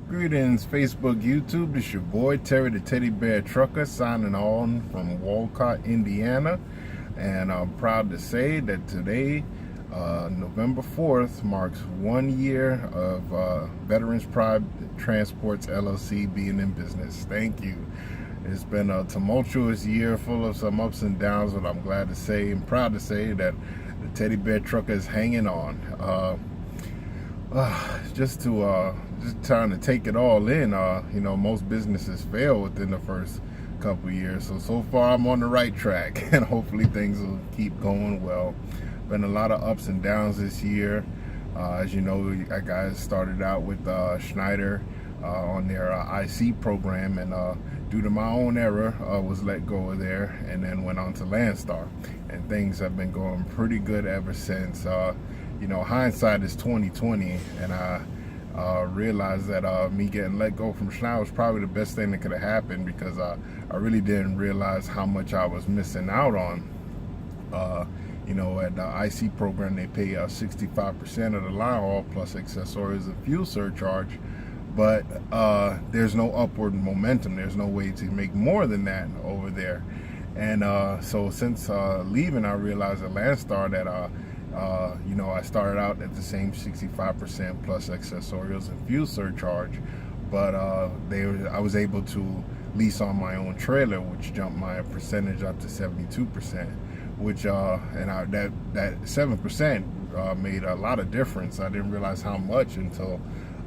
Greetings, Facebook, YouTube. It's your boy Terry the Teddy Bear Trucker signing on from Walcott, Indiana. And I'm proud to say that today, November 4th, marks 1 year of Veterans Pride Transports LLC being in business. Thank you. It's been a tumultuous year full of some ups and downs, but I'm glad to say and proud to say that the Teddy Bear Trucker is hanging on. Just trying to take it all in. Most businesses fail within the first couple years. So far I'm on the right track, and hopefully things will keep going well. Been a lot of ups and downs this year. As you know, I guys started out with Schneider on their IC program, and due to my own error, was let go of there, and then went on to Landstar, and things have been going pretty good ever since. Hindsight is 2020, and I realized that me getting let go from Schneider was probably the best thing that could have happened, because I really didn't realize how much I was missing out on. At the IC program, they pay 65% of the line haul plus accessories and fuel surcharge, but there's no upward momentum. There's no way to make more than that over there. And so since leaving, I realized at Landstar that I started out at the same 65% plus accessorials and fuel surcharge, but I was able to lease on my own trailer, which jumped my percentage up to 72%, which that 7% made a lot of difference. I didn't realize how much until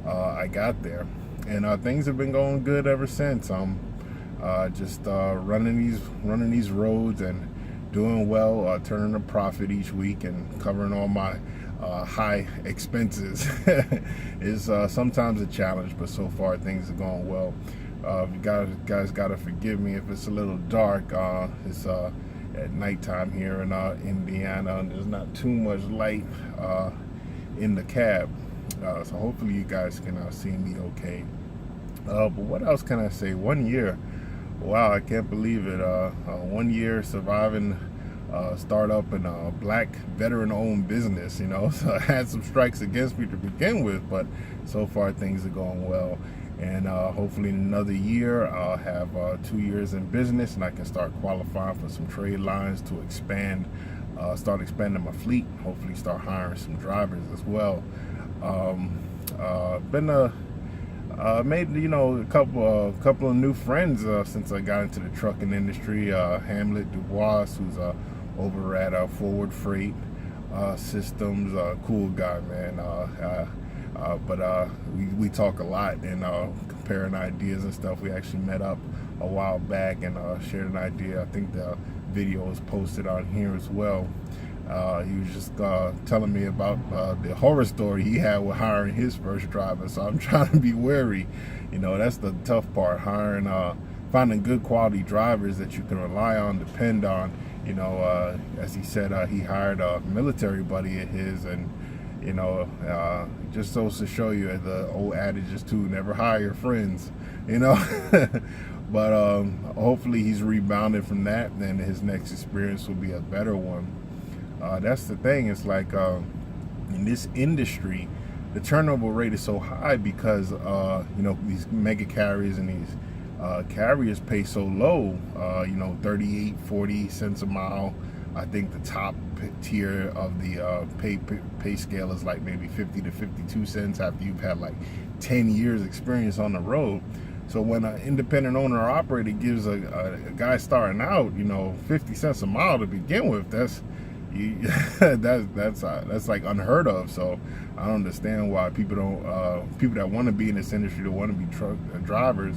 I got there, and things have been going good ever since. Just running these roads and doing well, turning a profit each week, and covering all my high expenses is sometimes a challenge, but so far things are going well. You guys gotta forgive me if it's a little dark. It's at nighttime here in Indiana, and there's not too much light in the cab, so hopefully you guys can see me okay. But what else can I say? 1 year. Wow, I can't believe it. 1 year surviving startup in a black veteran-owned business. So I had some strikes against me to begin with, but so far things are going well. And hopefully in another year, I'll have 2 years in business, and I can start qualifying for some trade lines to start expanding my fleet. Hopefully start hiring some drivers as well. Made a couple of new friends since I got into the trucking industry. Hamlet Dubois, who's over at Forward Freight Systems, cool guy, man. But we talk a lot, and comparing ideas and stuff. We actually met up a while back and shared an idea. I think the video was posted on here as well. He was just telling me about the horror story he had with hiring his first driver. So I'm trying to be wary. That's the tough part, finding good quality drivers that you can rely on, depend on. As he said, he hired a military buddy of his, and just so to show you the old adage is to never hire your friends. But hopefully he's rebounded from that, and his next experience will be a better one. That's the thing. It's like in this industry, the turnover rate is so high because these mega carriers and these carriers pay so low. 38, 40 cents a mile. I think the top tier of the pay scale is like maybe 50 to 52 cents after you've had like 10 years experience on the road. So when an independent owner or operator gives a guy starting out, 50 cents a mile to begin with, that's like unheard of. So I don't understand why people that want to be in this industry, that want to be truck drivers,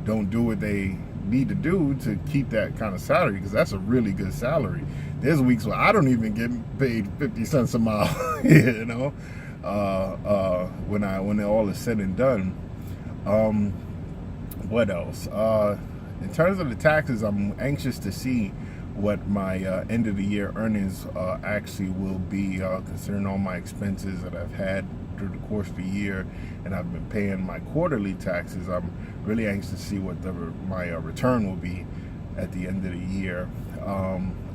don't do what they need to do to keep that kind of salary, because that's a really good salary. There's weeks where I don't even get paid 50 cents a mile, when all is said and done. What else? In terms of the taxes, I'm anxious to see what my end of the year earnings actually will be, considering all my expenses that I've had through the course of the year, and I've been paying my quarterly taxes. I'm really anxious to see what my return will be at the end of the year.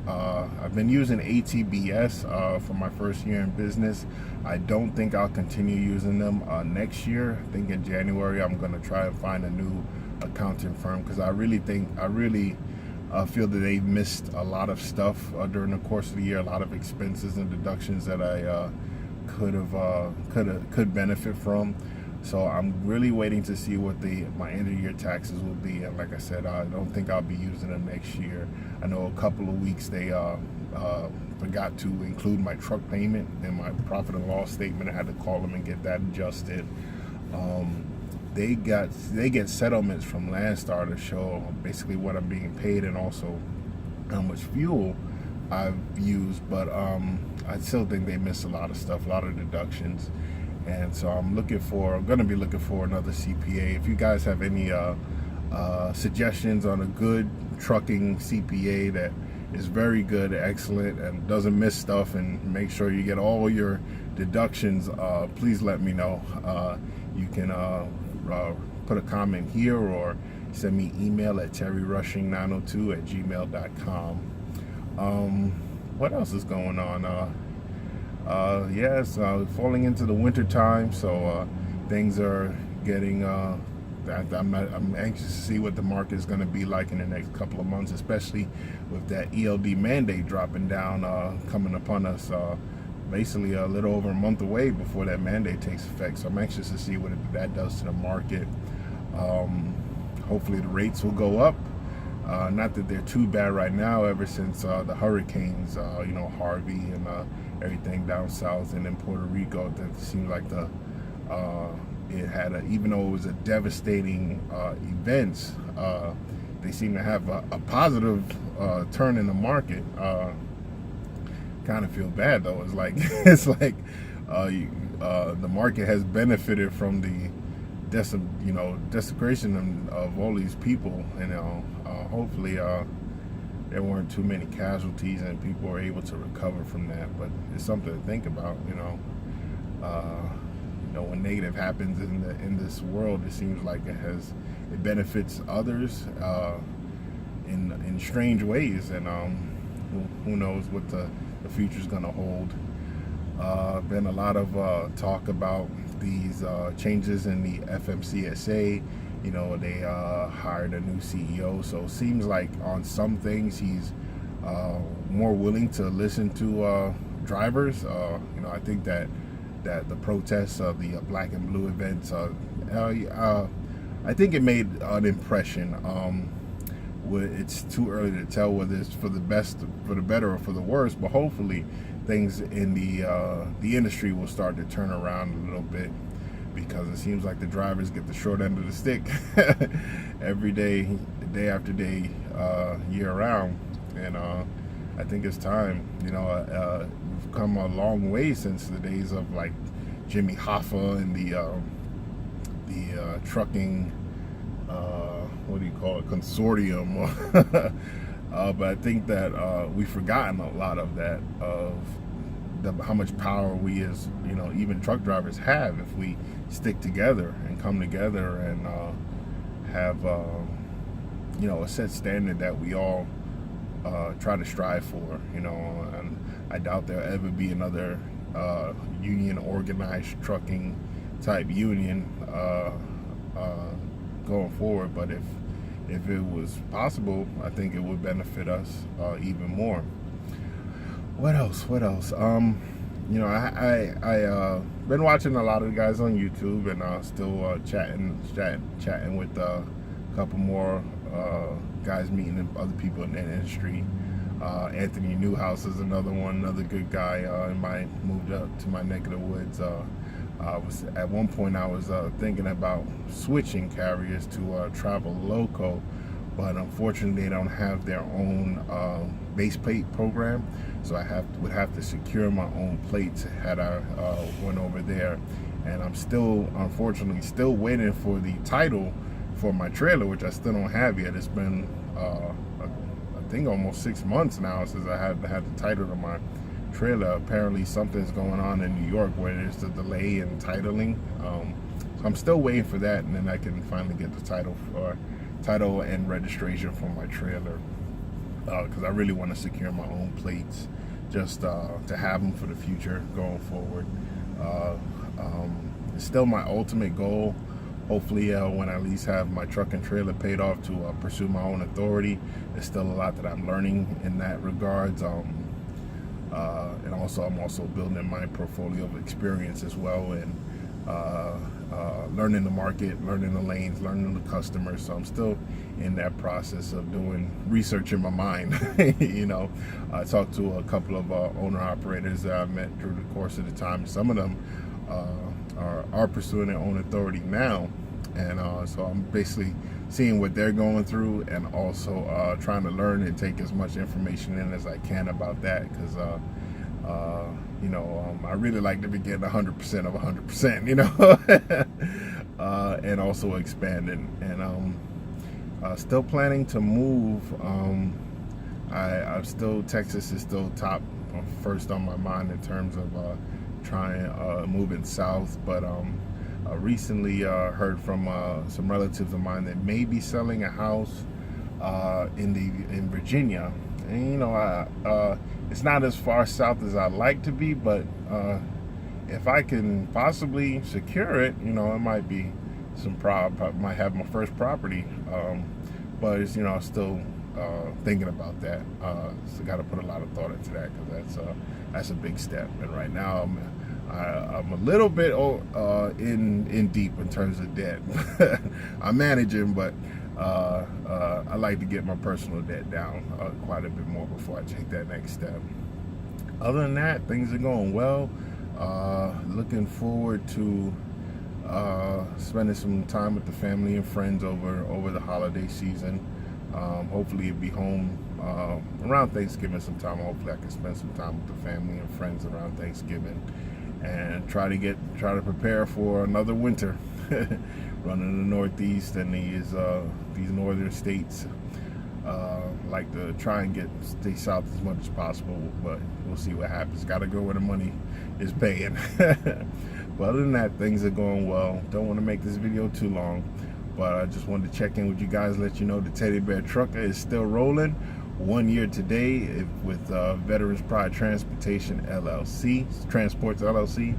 I've been using ATBS for my first year in business. I don't think I'll continue using them next year. I think in January I'm going to try and find a new accounting firm, because I really feel that they've missed a lot of stuff during the course of the year, a lot of expenses and deductions that I could benefit from. So I'm really waiting to see what my end of year taxes will be. And like I said, I don't think I'll be using them next year. I know a couple of weeks they forgot to include my truck payment in my profit and loss statement. I had to call them and get that adjusted. They get settlements from Landstar to show basically what I'm being paid and also how much fuel I've used. But I still think they miss a lot of stuff, a lot of deductions. And so I'm going to be looking for another CPA. If you guys have any suggestions on a good trucking CPA that is very good, excellent, and doesn't miss stuff and make sure you get all your deductions, please let me know. You can put a comment here or send me email at terryrushing902@gmail.com. What else is going on? Yes, falling into the winter time, so things are getting. I'm anxious to see what the market is going to be like in the next couple of months, especially with that ELD mandate dropping down, coming upon us. Basically, a little over a month away before that mandate takes effect. So I'm anxious to see what that does to the market. Hopefully, the rates will go up. Not that they're too bad right now, ever since the hurricanes, Harvey and everything down south, and in Puerto Rico. That seemed like it had even though it was a devastating events, they seem to have a positive turn in the market. Kind of feel bad though. It's like the market has benefited from the desecration of all these people. Hopefully there weren't too many casualties and people were able to recover from that. But it's something to think about. When negative happens in this world, it seems like it benefits others in strange ways, and who knows what the future's going to hold. Been a lot of talk about these changes in the FMCSA. They hired a new CEO, so it seems like on some things he's more willing to listen to drivers. I think that the protests of the black and blue events, I think it made an impression. It's too early to tell whether it's for the best, for the better, or for the worse, but hopefully things in the industry will start to turn around a little bit, because it seems like the drivers get the short end of the stick every day, day after day, year round. And I think it's time. We've come a long way since the days of like Jimmy Hoffa and the trucking, what do you call it, consortium. But I think that we've forgotten a lot of that, of how much power we as even truck drivers have if we stick together and come together and have a set standard that we all try to strive for. And I doubt there'll ever be another union organized trucking type union going forward, but if it was possible, I think it would benefit us even more. What else? I been watching a lot of the guys on YouTube, and still chatting with a couple more guys, meeting other people in the industry. Anthony Newhouse is another good guy. Moved up to my neck of the woods. At one point I was thinking about switching carriers to Travel Loco, but unfortunately they don't have their own base plate program, so I would have to secure my own plates had I went over there. And I'm unfortunately still waiting for the title for my trailer, which I still don't have yet. It's been I think almost 6 months now since I had the title to my trailer. Apparently something's going on in New York where there's a delay in titling. So I'm still waiting for that, and then I can finally get the title and registration for my trailer. because I really want to secure my own plates, just to have them for the future going forward. It's still my ultimate goal. Hopefully, when I at least have my truck and trailer paid off, to pursue my own authority. There's still a lot that I'm learning in that regards. And also, I'm also building my portfolio of experience as well, and learning the market, learning the lanes, learning the customers. So I'm still in that process of doing research in my mind. You know, I talked to a couple of owner operators that I met through the course of the time. Some of them are pursuing their own authority now, and so I'm basically seeing what they're going through, and also trying to learn and take as much information in as I can about that, because you know, I really like to be getting 100% of 100%, you know. And also expanding, and still planning to move. I'm still, Texas is still top first on my mind in terms of trying moving south, but recently heard from some relatives of mine that may be selling a house in Virginia, and you know, it's not as far south as I'd like to be, but if I can possibly secure it, you know, it might be some might have my first property, but it's, you know, still thinking about that. So got to put a lot of thought into that, because that's a big step. And right now I'm a little bit in deep in terms of debt. I'm managing, but I like to get my personal debt down quite a bit more before I take that next step. Other than that, things are going well. Looking forward to spending some time with the family and friends over the holiday season. Hopefully it'll be home around Thanksgiving sometime. Hopefully I can spend some time with the family and friends around Thanksgiving, and try to prepare for another winter. Running the Northeast and these northern states, like to try and stay south as much as possible, but we'll see what happens. Got to go where the money is paying. But other than that, things are going well. Don't want to make this video too long, but I just wanted to check in with you guys, let you know the Teddy Bear Trucker is still rolling. 1 year today with Veterans Pride Transportation LLC, Transports LLC,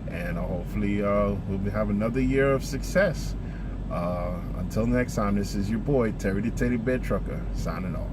and hopefully we'll have another year of success. Until next time, this is your boy Terry the Teddy Bear Trucker signing off.